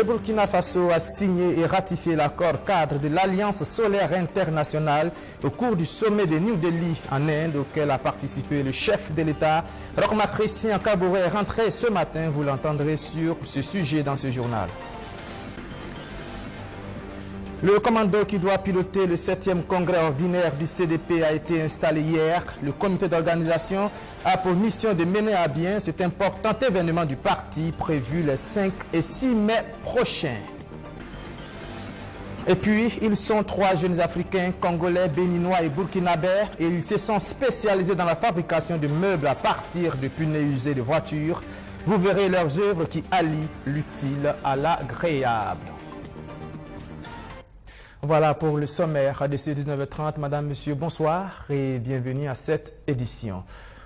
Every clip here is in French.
Le Burkina Faso a signé et ratifié l'accord cadre de l'Alliance solaire internationale au cours du sommet de New Delhi en Inde auquel a participé le chef de l'État. Roch-Marc Christian Kaboré est rentré ce matin, vous l'entendrez sur ce sujet dans ce journal. Le commando qui doit piloter le 7e congrès ordinaire du CDP a été installé hier. Le comité d'organisation a pour mission de mener à bien cet important événement du parti prévu les 5 et 6 mai prochains. Et puis, ils sont 3 jeunes Africains, Congolais, Béninois et Burkinabés et ils se sont spécialisés dans la fabrication de meubles à partir de pneus usés de voitures. Vous verrez leurs œuvres qui allient l'utile à l'agréable. Voilà pour le sommaire de ce 19h30. Madame, Monsieur, bonsoir et bienvenue à cette édition.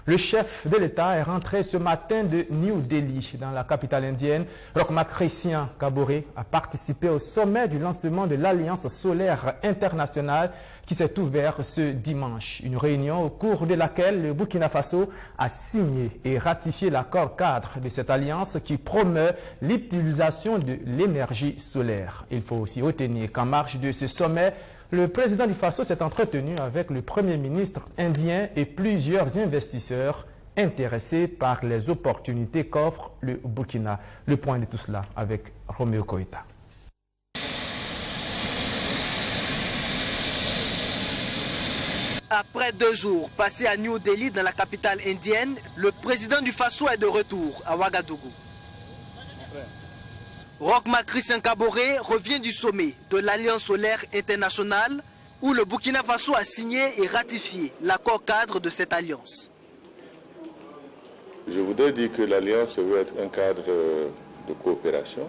Le chef de l'État est rentré ce matin de New Delhi, dans la capitale indienne. Roch-Marc Christian Kaboré a participé au sommet du lancement de l'Alliance solaire internationale qui s'est ouvert ce dimanche. Une réunion au cours de laquelle le Burkina Faso a signé et ratifié l'accord cadre de cette alliance qui promeut l'utilisation de l'énergie solaire. Il faut aussi retenir qu'en marge de ce sommet, le président du Faso s'est entretenu avec le Premier ministre indien et plusieurs investisseurs intéressés par les opportunités qu'offre le Burkina. Le point de tout cela avec Roméo Koïta. Après 2 jours passés à New Delhi, dans la capitale indienne, le président du Faso est de retour à Ouagadougou. Roch-Marc Christian Kaboré revient du sommet de l'Alliance solaire internationale où le Burkina Faso a signé et ratifié l'accord cadre de cette alliance. Je voudrais dire que l'alliance veut être un cadre de coopération,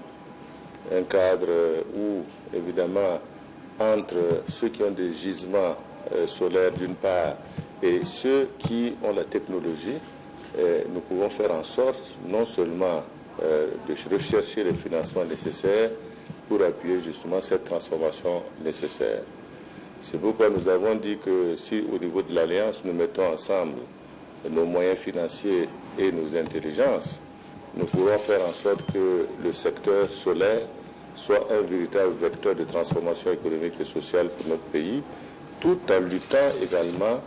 un cadre où, évidemment, entre ceux qui ont des gisements solaires d'une part et ceux qui ont la technologie, nous pouvons faire en sorte non seulement de rechercher les financements nécessaires pour appuyer justement cette transformation nécessaire. C'est pourquoi nous avons dit que si au niveau de l'Alliance nous mettons ensemble nos moyens financiers et nos intelligences, nous pourrons faire en sorte que le secteur solaire soit un véritable vecteur de transformation économique et sociale pour notre pays, tout en luttant également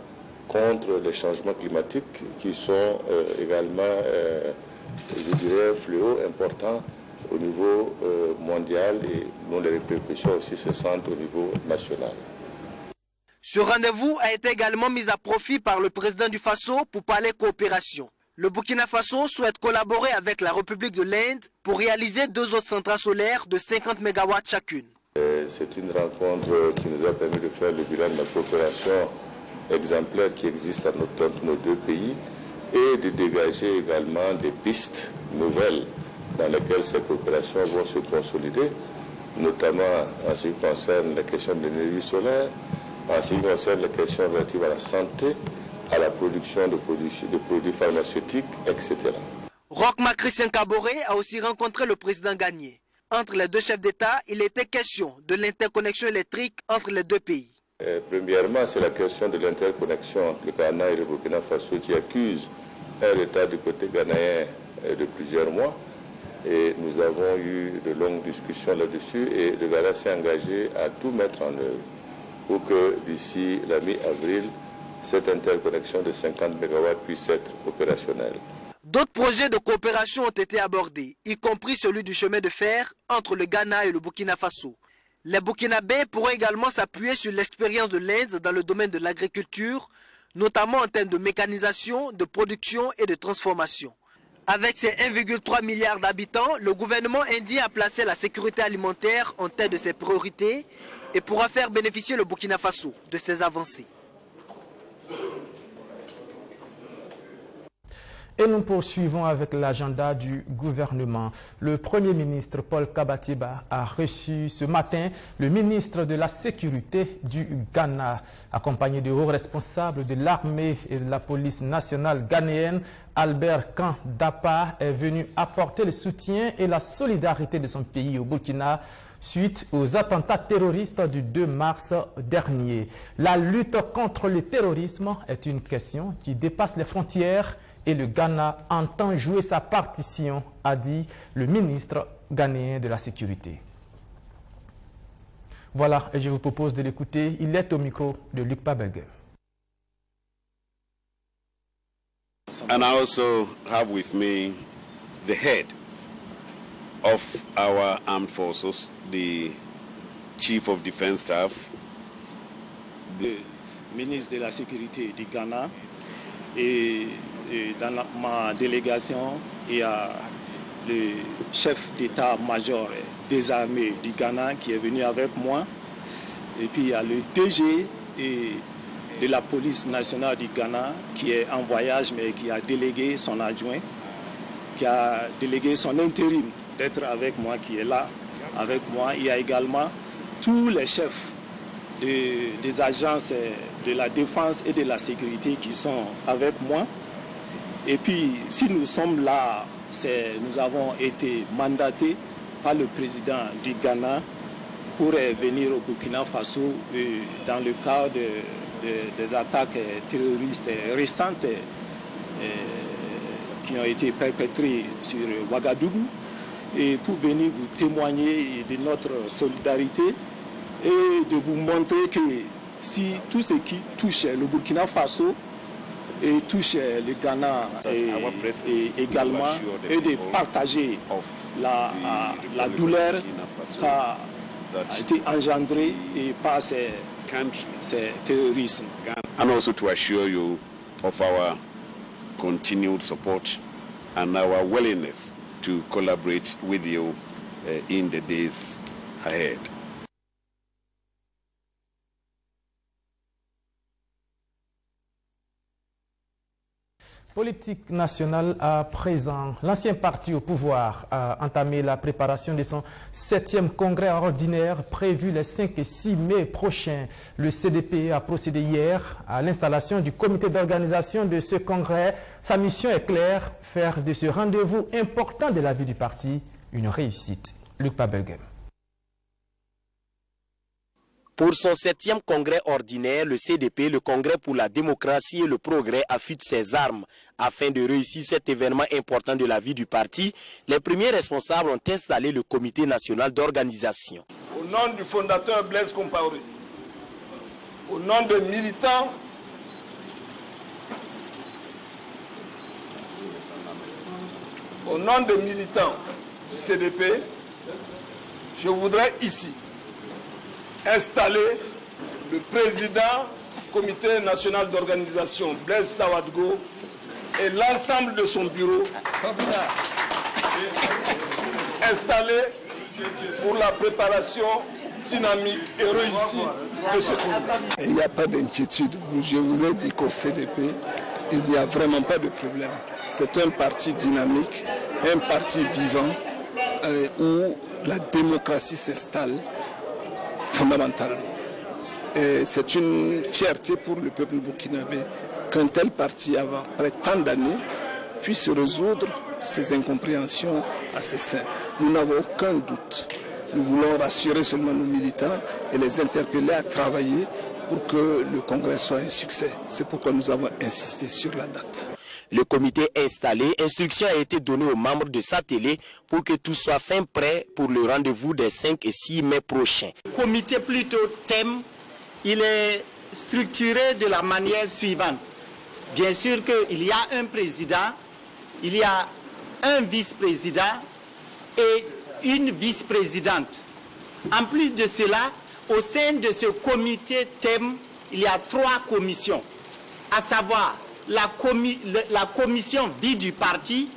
contre les changements climatiques qui sont également je dirais, un fléau important au niveau mondial et dont les répercussions aussi se sentent au niveau national. Ce rendez-vous a été également mis à profit par le président du Faso pour parler coopération. Le Burkina Faso souhaite collaborer avec la République de l'Inde pour réaliser 2 autres centrales solaires de 50 MW chacune. C'est une rencontre qui nous a permis de faire le bilan de la coopération exemplaire qui existe entre nos 2 pays. Et de dégager également des pistes nouvelles dans lesquelles ces coopérations vont se consolider, notamment en ce qui concerne la question de l'énergie solaire, en ce qui concerne les questions relatives à la santé, à la production de produits pharmaceutiques, etc. Roch-Marc Christian Kaboré a aussi rencontré le président Gagné. Entre les 2 chefs d'État, il était question de l'interconnexion électrique entre les 2 pays. Premièrement, c'est la question de l'interconnexion entre le Ghana et le Burkina Faso qui accuse un retard du côté ghanéen de plusieurs mois. Et nous avons eu de longues discussions là-dessus et le Ghana s'est engagé à tout mettre en œuvre pour que d'ici la mi-avril, cette interconnexion de 50 MW puisse être opérationnelle. D'autres projets de coopération ont été abordés, y compris celui du chemin de fer entre le Ghana et le Burkina Faso. Les Burkinabés pourront également s'appuyer sur l'expérience de l'Inde dans le domaine de l'agriculture, notamment en termes de mécanisation, de production et de transformation. Avec ses 1,3 milliard d'habitants, le gouvernement indien a placé la sécurité alimentaire en tête de ses priorités et pourra faire bénéficier le Burkina Faso de ses avancées. Et nous poursuivons avec l'agenda du gouvernement. Le Premier ministre Paul Kabatiba a reçu ce matin le ministre de la Sécurité du Ghana, accompagné de hauts responsables de l'armée et de la police nationale ghanéenne. Albert Kandapa est venu apporter le soutien et la solidarité de son pays au Burkina suite aux attentats terroristes du 2 mars dernier. La lutte contre le terrorisme est une question qui dépasse les frontières et le Ghana entend jouer sa partition, a dit le ministre ghanéen de la sécurité. Voilà, et je vous propose de l'écouter. Il est au micro de Luc Pabelguem. And I also have with me the head of our armed forces, the Chief of Defense Staff, le ministre de la Sécurité du Ghana, et dans ma délégation, il y a le chef d'état-major des armées du Ghana qui est venu avec moi, et puis il y a le DG de la police nationale du Ghana qui est en voyage mais qui a délégué son adjoint, qui a délégué son intérim d'être avec moi, qui est là avec moi. Il y a également tous les chefs des agences de la défense et de la sécurité qui sont avec moi. Et puis, si nous sommes là, nous avons été mandatés par le président du Ghana pour venir au Burkina Faso dans le cadre des attaques terroristes récentes qui ont été perpétrées sur Ouagadougou, et pour venir vous témoigner de notre solidarité et de vous montrer que si tout ce qui touche le Burkina Faso et touche le Ghana et également, et de partager la douleur qui a été engendrée par ces terrorismes. And also to assure you of our continued support and our willingness to collaborate with you in the days ahead. Politique nationale à présent. L'ancien parti au pouvoir a entamé la préparation de son 7e congrès ordinaire prévu les 5 et 6 mai prochains. Le CDP a procédé hier à l'installation du comité d'organisation de ce congrès. Sa mission est claire, faire de ce rendez-vous important de la vie du parti une réussite. Luc Pabelguem. Pour son 7e congrès ordinaire, le CDP, le Congrès pour la démocratie et le progrès, affûte ses armes. Afin de réussir cet événement important de la vie du parti, les premiers responsables ont installé le comité national d'organisation. Au nom du fondateur Blaise Compaoré, au nom des militants, du CDP, je voudrais ici installer le président du comité national d'organisation, Blaise Sawadgo, et l'ensemble de son bureau, installé pour la préparation dynamique et réussie de ce congrès. Il n'y a pas d'inquiétude. Je vous ai dit qu'au CDP, il n'y a vraiment pas de problème. C'est un parti dynamique, un parti vivant, où la démocratie s'installe fondamentalement. C'est une fierté pour le peuple burkinabé qu'un tel parti, après tant d'années, puisse résoudre ces incompréhensions à ses seins. Nous n'avons aucun doute. Nous voulons rassurer seulement nos militants et les interpeller à travailler pour que le congrès soit un succès. C'est pourquoi nous avons insisté sur la date. Le comité installé, instruction a été donnée aux membres de Satellé pour que tout soit fin prêt pour le rendez-vous des 5 et 6 mai prochains. Le comité plutôt thème, il est structuré de la manière suivante. Bien sûr qu'il y a un président, il y a un vice-président et une vice-présidente. En plus de cela, au sein de ce comité thème, il y a 3 commissions, à savoir la commission vie du parti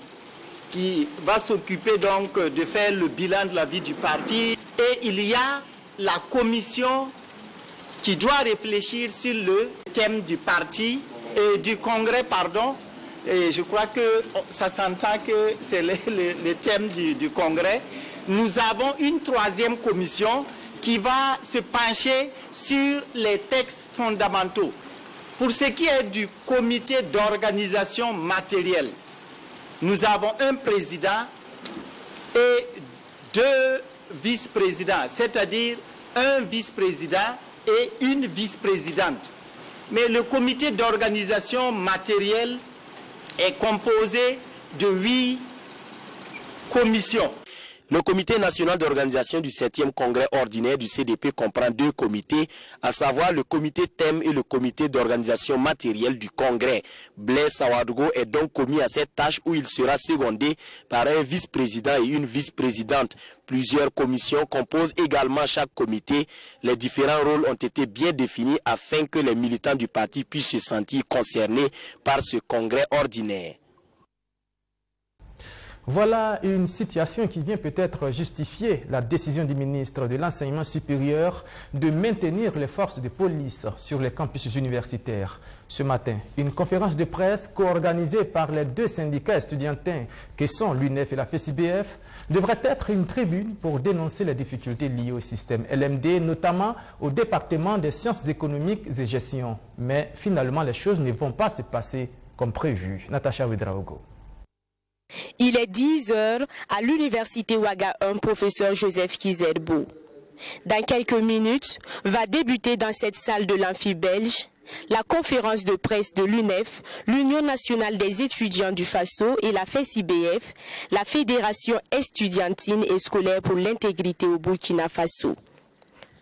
qui va s'occuper donc de faire le bilan de la vie du parti, et il y a la commission qui doit réfléchir sur le thème du parti et du congrès, pardon, et je crois que ça s'entend que c'est le thème du congrès. Nous avons une 3e commission qui va se pencher sur les textes fondamentaux. Pour ce qui est du comité d'organisation matérielle, nous avons un président et 2 vice-présidents, c'est-à-dire un vice-président et une vice-présidente. Mais le comité d'organisation matérielle est composé de 8 commissions. Le comité national d'organisation du 7e congrès ordinaire du CDP comprend 2 comités, à savoir le comité thème et le comité d'organisation matérielle du congrès. Blaise Sawadogo est donc commis à cette tâche où il sera secondé par un vice-président et une vice-présidente. Plusieurs commissions composent également chaque comité. Les différents rôles ont été bien définis afin que les militants du parti puissent se sentir concernés par ce congrès ordinaire. Voilà une situation qui vient peut-être justifier la décision du ministre de l'Enseignement supérieur de maintenir les forces de police sur les campus universitaires. Ce matin, une conférence de presse co-organisée par les 2 syndicats estudiantins que sont l'UNEF et la FESIBF devrait être une tribune pour dénoncer les difficultés liées au système LMD, notamment au département des sciences économiques et gestion. Mais finalement, les choses ne vont pas se passer comme prévu. Natacha Ouedraogo. Il est 10 heures à l'université Ouaga 1, professeur Joseph Kizerbo. Dans quelques minutes, va débuter dans cette salle de l'amphi belge la conférence de presse de l'UNEF, l'Union nationale des étudiants du FASO et la FESIBF, la Fédération estudiantine et scolaire pour l'intégrité au Burkina Faso.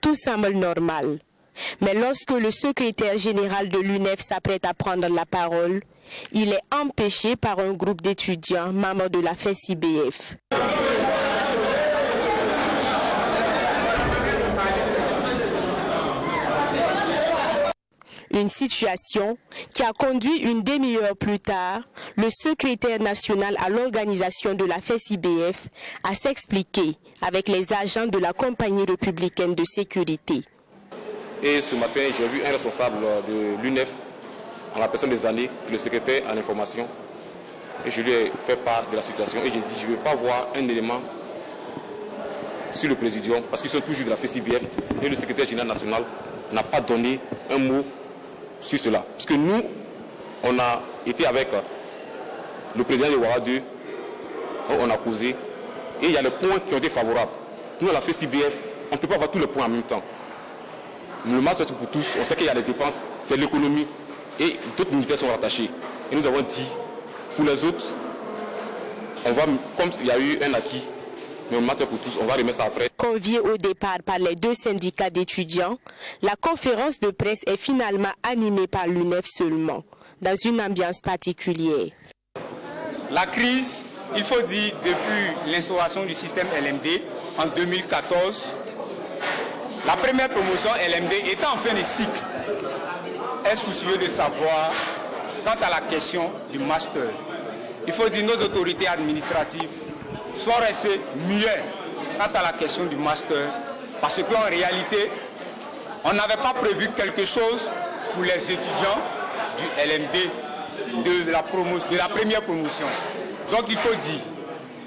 Tout semble normal. Mais lorsque le secrétaire général de l'UNEF s'apprête à prendre la parole, il est empêché par un groupe d'étudiants membres de la FESIBF. Une situation qui a conduit une demi-heure plus tard le secrétaire national à l'organisation de la FESIBF à s'expliquer avec les agents de la compagnie républicaine de sécurité. Et ce matin, j'ai vu un responsable de l'UNEF, en la personne des années, le secrétaire à l'information. Et je lui ai fait part de la situation et j'ai dit je ne veux pas voir un élément sur le présidium parce qu'ils sont toujours de la FESIBF et le secrétaire général national n'a pas donné un mot sur cela. Parce que nous, on a été avec le président de Ouaga 2, on a causé et il y a les points qui ont été favorables. Nous, à la FESIBF, on ne peut pas voir tous les points en même temps. Le marché pour tous, on sait qu'il y a des dépenses, c'est l'économie et d'autres ministères sont rattachés. Et nous avons dit, pour les autres, on va, comme il y a eu un acquis, mais le marché pour tous, on va remettre ça après. Convié au départ par les 2 syndicats d'étudiants, la conférence de presse est finalement animée par l'UNEF seulement, dans une ambiance particulière. La crise, il faut dire, depuis l'instauration du système LMD en 2014, la première promotion LMD étant en fin de cycle, est soucieux de savoir quant à la question du master. Il faut dire que nos autorités administratives sont restées muettes quant à la question du master parce qu'en réalité, on n'avait pas prévu quelque chose pour les étudiants du LMD de la première promotion. Donc il faut dire,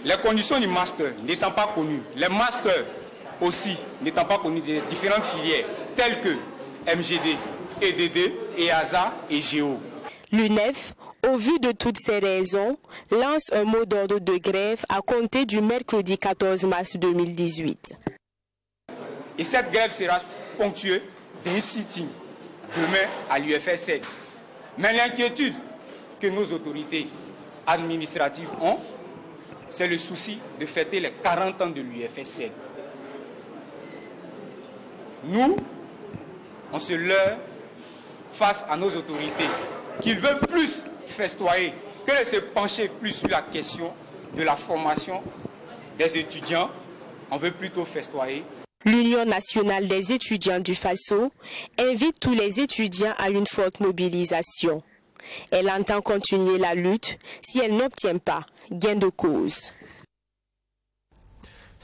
les conditions du master n'étant pas connues, les masters aussi n'étant pas connus des différentes filières telles que MGD, EDD, EASA et GEO. L'UNEF, au vu de toutes ces raisons, lance un mot d'ordre de grève à compter du mercredi 14 mars 2018. Et cette grève sera ponctuée d'un sitting demain à l'UFSN. Mais l'inquiétude que nos autorités administratives ont, c'est le souci de fêter les 40 ans de l'UFSN. Nous, on se leurre face à nos autorités qu'ils veulent plus festoyer que de se pencher plus sur la question de la formation des étudiants. On veut plutôt festoyer. L'Union nationale des étudiants du FASO invite tous les étudiants à une forte mobilisation. Elle entend continuer la lutte si elle n'obtient pas gain de cause.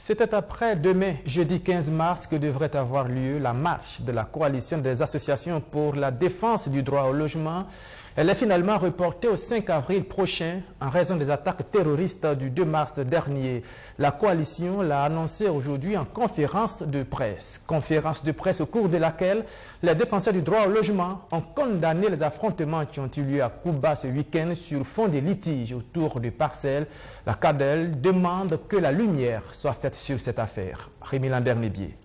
C'était après-demain, jeudi 15 mars, que devrait avoir lieu la marche de la coalition des associations pour la défense du droit au logement. Elle est finalement reportée au 5 avril prochain en raison des attaques terroristes du 2 mars dernier. La coalition l'a annoncé aujourd'hui en conférence de presse. Conférence de presse au cours de laquelle les défenseurs du droit au logement ont condamné les affrontements qui ont eu lieu à Kouba ce week-end sur fond des litiges autour des parcelles. La CADEL demande que la lumière soit faite sur cette affaire. Rémi Lambert-Nébier.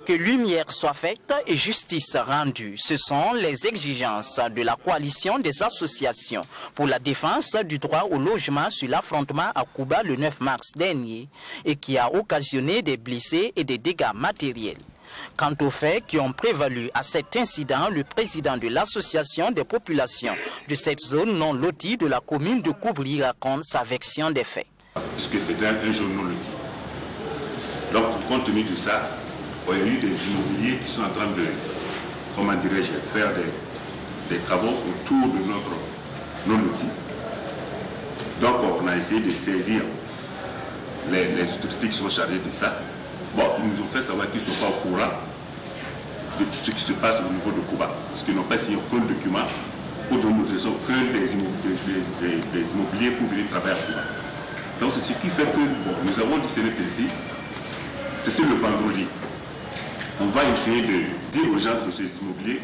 Que lumière soit faite et justice rendue, ce sont les exigences de la coalition des associations pour la défense du droit au logement sur l'affrontement à Cuba le 9 mars dernier et qui a occasionné des blessés et des dégâts matériels. Quant aux faits qui ont prévalu à cet incident, le président de l'association des populations de cette zone non lotie de la commune de Koubri raconte sa version des faits. Puisque c'est un zone non loti. Donc, compte tenu de ça, il y a eu des immobiliers qui sont en train de, comment dirais-je, faire des travaux autour de notre non-loti. Donc on a essayé de saisir les autorités qui sont chargées de ça. Bon, ils nous ont fait savoir qu'ils ne sont pas au courant de tout ce qui se passe au niveau de Cuba, parce qu'ils n'ont pas signé aucun document pour donner l'autorisation que des immobiliers pour venir travailler à Cuba. Donc c'est ce qui fait que nous avons dit ici, c'était le vendredi. On va essayer de dire aux gens sur ces immobiliers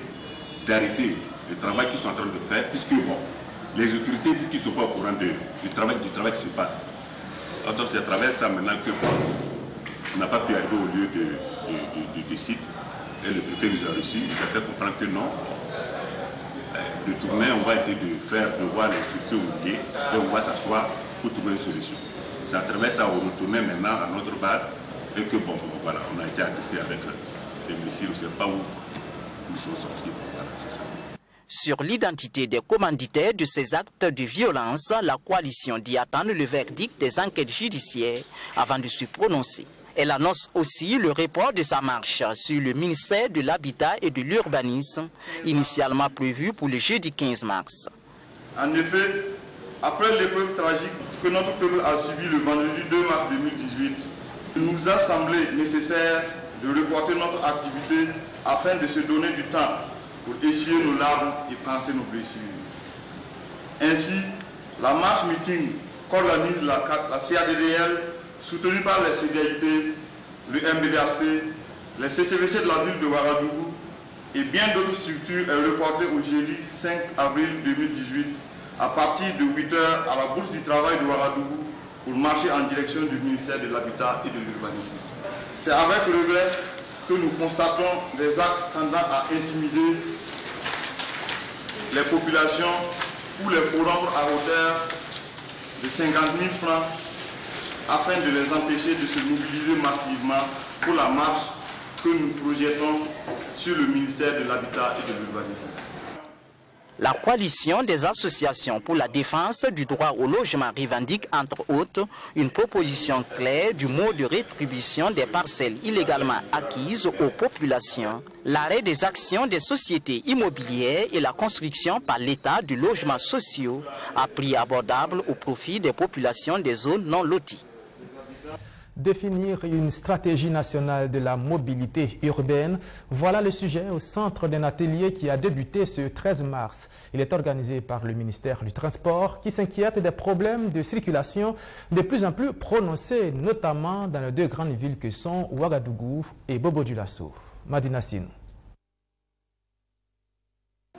d'arrêter le travail qu'ils sont en train de faire, puisque bon, les autorités disent qu'ils ne sont pas au courant du travail qui se passe. Donc c'est à travers ça maintenant que on n'a pas pu arriver au lieu du site. Et le préfet nous a reçus, il nous a fait comprendre que non. De tourner, on va essayer de voir les structures immobilières et on va s'asseoir pour trouver une solution. C'est à travers ça qu'on retourne maintenant à notre base et que bon, voilà, on a été agressé avec des missiles, on ne sait pas où ils sont sortis. Voilà, c'est ça. Sur l'identité des commanditaires de ces actes de violence, la coalition dit attendre le verdict des enquêtes judiciaires avant de se prononcer. Elle annonce aussi le report de sa marche sur le ministère de l'Habitat et de l'Urbanisme, initialement prévu pour le jeudi 15 mars. En effet, après l'épreuve tragique que notre peuple a subie le vendredi 2 mars 2018, il nous a semblé nécessaire de reporter notre activité afin de se donner du temps pour essuyer nos larmes et panser nos blessures. Ainsi, la marche meeting qu'organise la CADDL, soutenue par les CDIP, le MBDASP, les CCVC de la ville de Ouagadougou et bien d'autres structures est reportée au jeudi 5 avril 2018 à partir de 8 h à la Bourse du Travail de Ouagadougou pour marcher en direction du ministère de l'Habitat et de l'Urbanisme. C'est avec regret que nous constatons des actes tendant à intimider les populations ou les prendre à hauteur de 50 000 francs afin de les empêcher de se mobiliser massivement pour la marche que nous projetons sur le ministère de l'Habitat et de l'Urbanisme. La coalition des associations pour la défense du droit au logement revendique entre autres une proposition claire du mode de rétribution des parcelles illégalement acquises aux populations, l'arrêt des actions des sociétés immobilières et la construction par l'État de logements sociaux à prix abordable au profit des populations des zones non loties. Définir une stratégie nationale de la mobilité urbaine, voilà le sujet au centre d'un atelier qui a débuté ce 13 mars. Il est organisé par le ministère du Transport qui s'inquiète des problèmes de circulation de plus en plus prononcés, notamment dans les deux grandes villes que sont Ouagadougou et Bobo-Dioulasso. Madina Sinou.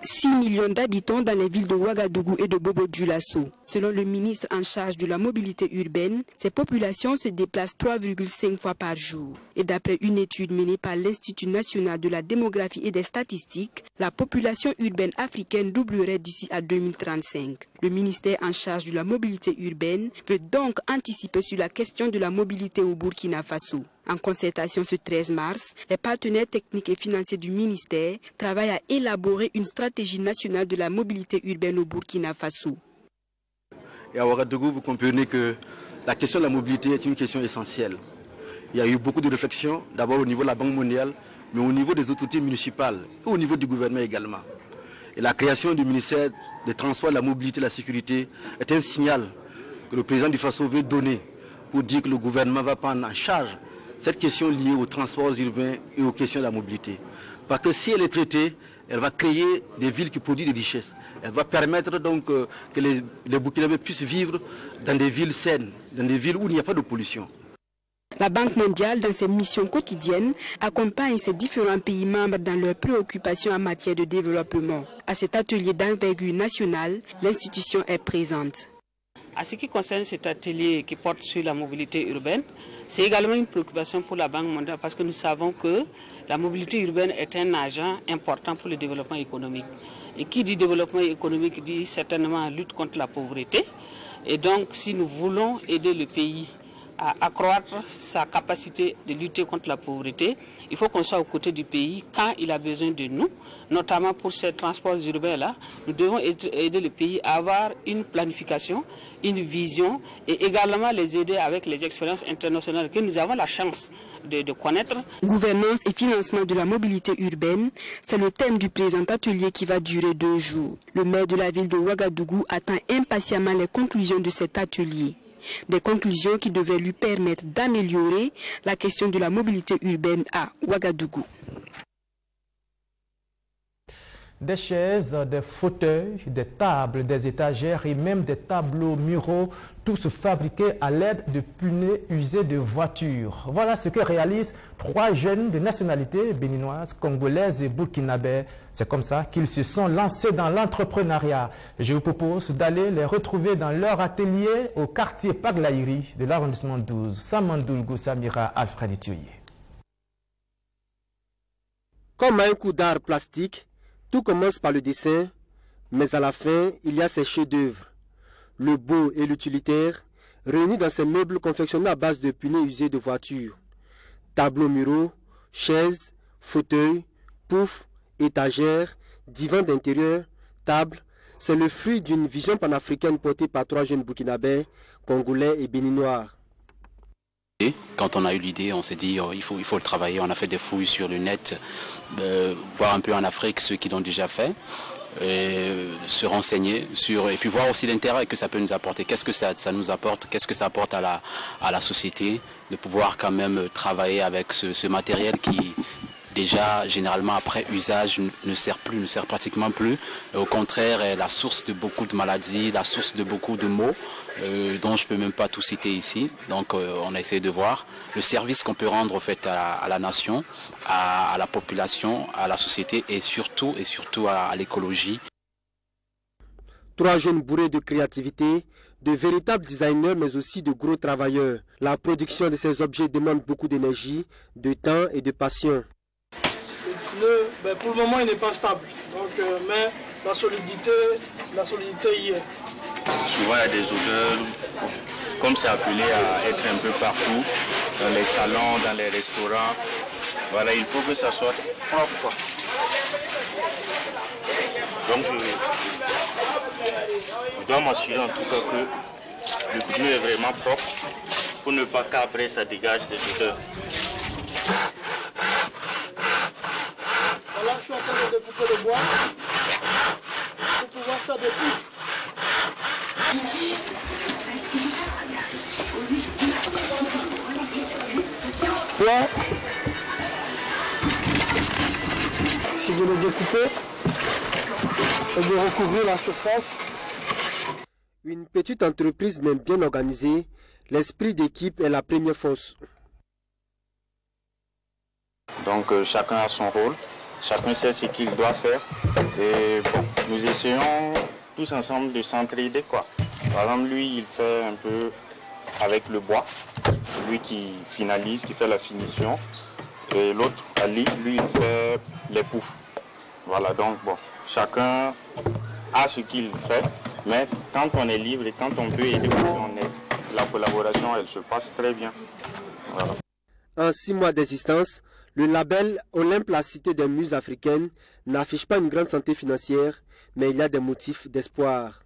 6 millions d'habitants dans les villes de Ouagadougou et de Bobo-Dioulasso. Selon le ministre en charge de la mobilité urbaine, ces populations se déplacent 3,5 fois par jour. Et d'après une étude menée par l'Institut national de la démographie et des statistiques, la population urbaine africaine doublerait d'ici à 2035. Le ministère en charge de la mobilité urbaine veut donc anticiper sur la question de la mobilité au Burkina Faso. En concertation ce 13 mars, les partenaires techniques et financiers du ministère travaillent à élaborer une stratégie nationale de la mobilité urbaine au Burkina Faso. Et à Ouagadougou, vous comprenez que la question de la mobilité est une question essentielle. Il y a eu beaucoup de réflexions, d'abord au niveau de la Banque mondiale, mais au niveau des autorités municipales et au niveau du gouvernement également. Et la création du ministère des Transports, de la Mobilité et de la Sécurité est un signal que le président du Faso veut donner pour dire que le gouvernement va prendre en charge cette question liée aux transports urbains et aux questions de la mobilité. Parce que si elle est traitée, elle va créer des villes qui produisent des richesses. Elle va permettre donc que les Burkinabés puissent vivre dans des villes saines, dans des villes où il n'y a pas de pollution. La Banque mondiale, dans ses missions quotidiennes, accompagne ses différents pays membres dans leurs préoccupations en matière de développement. À cet atelier d'envergure nationale, l'institution est présente. En ce qui concerne cet atelier qui porte sur la mobilité urbaine, c'est également une préoccupation pour la Banque mondiale parce que nous savons que la mobilité urbaine est un agent important pour le développement économique. Et qui dit développement économique dit certainement lutte contre la pauvreté. Et donc, si nous voulons aider le pays à accroître sa capacité de lutter contre la pauvreté, il faut qu'on soit aux côtés du pays quand il a besoin de nous, notamment pour ces transports urbains-là. Nous devons aider le pays à avoir une planification, une vision et également les aider avec les expériences internationales que nous avons la chance de connaître. Gouvernance et financement de la mobilité urbaine, c'est le thème du présent atelier qui va durer 2 jours. Le maire de la ville de Ouagadougou attend impatiemment les conclusions de cet atelier. Des conclusions qui devraient lui permettre d'améliorer la question de la mobilité urbaine à Ouagadougou. Des chaises, des fauteuils, des tables, des étagères et même des tableaux muraux, tous fabriqués à l'aide de pneus usés de voitures. Voilà ce que réalisent 3 jeunes de nationalité béninoise, congolaise et burkinabé. C'est comme ça qu'ils se sont lancés dans l'entrepreneuriat. Je vous propose d'aller les retrouver dans leur atelier au quartier Paglaïri de l'arrondissement 12. Samandoulgou Samira Alfred Itioye. Comme un coup d'art plastique, tout commence par le dessin, mais à la fin, il y a ces chefs-d'œuvre. Le beau et l'utilitaire, réunis dans ces meubles confectionnés à base de pneus usés de voitures. Tableaux muraux, chaises, fauteuils, poufs, étagères, divans d'intérieur, tables, c'est le fruit d'une vision panafricaine portée par 3 jeunes burkinabés, congolais et béninois. Quand on a eu l'idée, on s'est dit il faut le travailler. On a fait des fouilles sur le net, voir un peu en Afrique ceux qui l'ont déjà fait, se renseigner et puis voir aussi l'intérêt que ça peut nous apporter. Qu'est-ce que ça nous apporte, qu'est-ce que ça apporte à la société, de pouvoir quand même travailler avec ce matériel qui déjà généralement après usage ne sert pratiquement plus. Au contraire, est la source de beaucoup de maladies, la source de beaucoup de maux dont je ne peux même pas tout citer ici. Donc on a essayé de voir le service qu'on peut rendre en fait à la nation, à la population, à la société et surtout à l'écologie. 3 jeunes bourrés de créativité, de véritables designers mais aussi de gros travailleurs. La production de ces objets demande beaucoup d'énergie, de temps et de passion. Pour le moment, il n'est pas stable. Donc, mais la solidité y est. Souvent, il y a des odeurs, comme c'est appelé à être un peu partout, dans les salons, dans les restaurants. Voilà, il faut que ça soit propre, quoi. Donc, je dois m'assurer en tout cas que le pneu est vraiment propre pour ne pas qu'après ça dégage des odeurs. Là, je suis en train de découper le bois pour pouvoir faire des poufs. Là, c'est de le découper et de recouvrir la surface. Une petite entreprise même bien organisée, l'esprit d'équipe est la première force. Donc chacun a son rôle. Chacun sait ce qu'il doit faire. Et bon, nous essayons tous ensemble de s'entraider, quoi. Par exemple, lui, il fait un peu avec le bois. C'est lui qui finalise, qui fait la finition. Et l'autre, Ali, lui, il fait les poufs. Voilà, donc bon, chacun a ce qu'il fait. Mais quand on est libre et quand on peut aider aussi, la collaboration, elle se passe très bien. Voilà. En 6 mois d'existence, le label Olympe la cité des muses africaines n'affiche pas une grande santé financière, mais il y a des motifs d'espoir.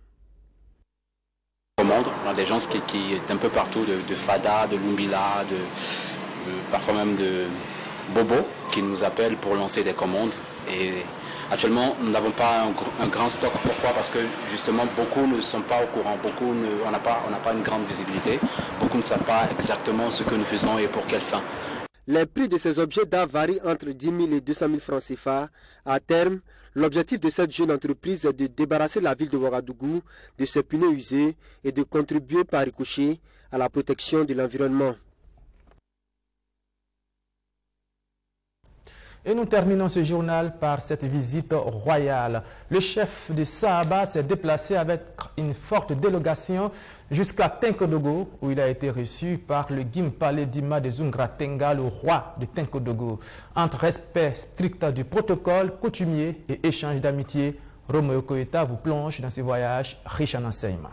On a des gens qui est un peu partout, de Fada, de Lumbila, parfois même de Bobo, qui nous appellent pour lancer des commandes. Et actuellement, nous n'avons pas un grand stock. Pourquoi? Parce que justement, beaucoup ne sont pas au courant, on n'a pas une grande visibilité, beaucoup ne savent pas exactement ce que nous faisons et pour quelle fin. Les prix de ces objets d'art varient entre 10 000 et 200 000 francs CFA. À terme, l'objectif de cette jeune entreprise est de débarrasser la ville de Ouagadougou de ses pneus usés et de contribuer par ricochet à la protection de l'environnement. Et nous terminons ce journal par cette visite royale. Le chef de Sahaba s'est déplacé avec une forte délégation jusqu'à Tenkodogo, où il a été reçu par le Gimpale Dima de Zungra Tenga, le roi de Tenkodogo. Entre respect strict du protocole coutumier et échange d'amitié, Romeo Koeta vous plonge dans ses voyages riches en enseignements.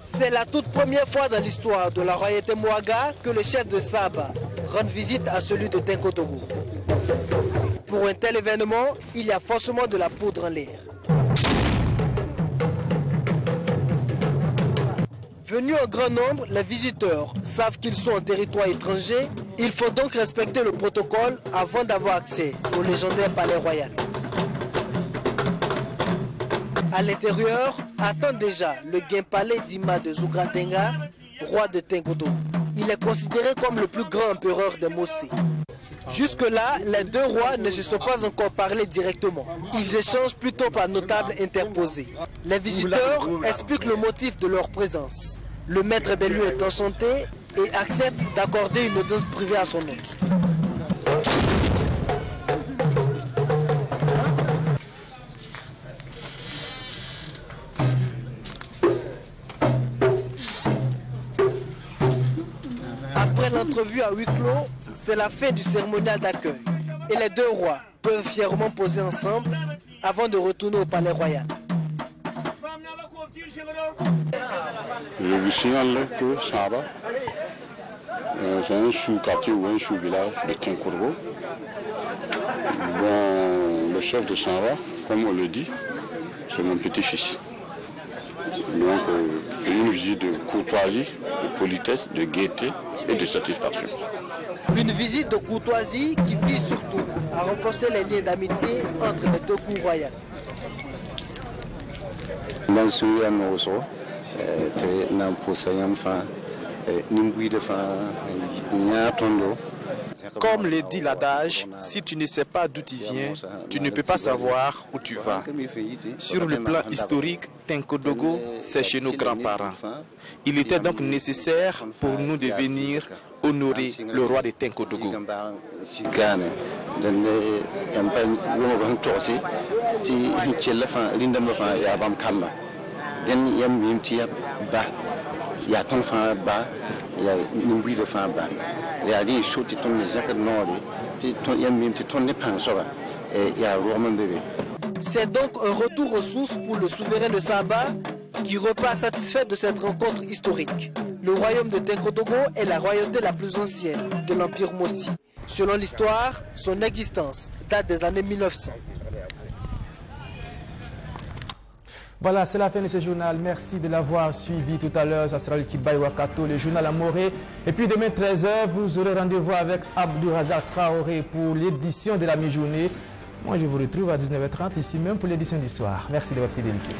C'est la toute première fois dans l'histoire de la royauté Mouaga que le chef de Sahaba rend visite à celui de Tenkodogo. Pour un tel événement, il y a forcément de la poudre en l'air. Venus en grand nombre, les visiteurs savent qu'ils sont en territoire étranger. Il faut donc respecter le protocole avant d'avoir accès au légendaire palais royal. À l'intérieur, attend déjà le Gimpale Dima de Zungra Tenga, roi de Tenkodogo. Il est considéré comme le plus grand empereur des Mossé. Jusque-là, les deux rois ne se sont pas encore parlé directement. Ils échangent plutôt par notables interposés. Les visiteurs expliquent le motif de leur présence. Le maître des lieux est enchanté et accepte d'accorder une audience privée à son hôte. Après l'entrevue à huis clos, c'est la fin du cérémonial d'accueil. Et les deux rois peuvent fièrement poser ensemble avant de retourner au palais royal. Je vous signale que Sahaba, c'est un sous-quartier ou un sous-village de Tenkodogo. Bon, le chef de Sahaba, comme on le dit, c'est mon petit-fils. Donc, c'est une visite de courtoisie, de politesse, de gaieté et de satisfaction. Une visite de courtoisie qui vise surtout à renforcer les liens d'amitié entre les deux cours royales. Comme le dit l'adage, si tu ne sais pas d'où tu viens, tu ne peux pas savoir où tu vas. Sur le plan historique, Tenkodogo, c'est chez nos grands-parents. Il était donc nécessaire pour nous de venir honorer le roi de Tenkodogo. C'est donc un retour aux sources pour le souverain de Sahaba qui repart satisfait de cette rencontre historique. Le royaume de Tenkodogo est la royauté la plus ancienne de l'Empire Mossi. Selon l'histoire, son existence date des années 1900. Voilà, c'est la fin de ce journal. Merci de l'avoir suivi tout à l'heure. Ça sera le Kibaï Wakato, le journal Amoré. Et puis demain 13h, vous aurez rendez-vous avec Abdourazak Traoré pour l'édition de la mi-journée. Moi, je vous retrouve à 19h30 ici même pour l'édition du soir. Merci de votre fidélité.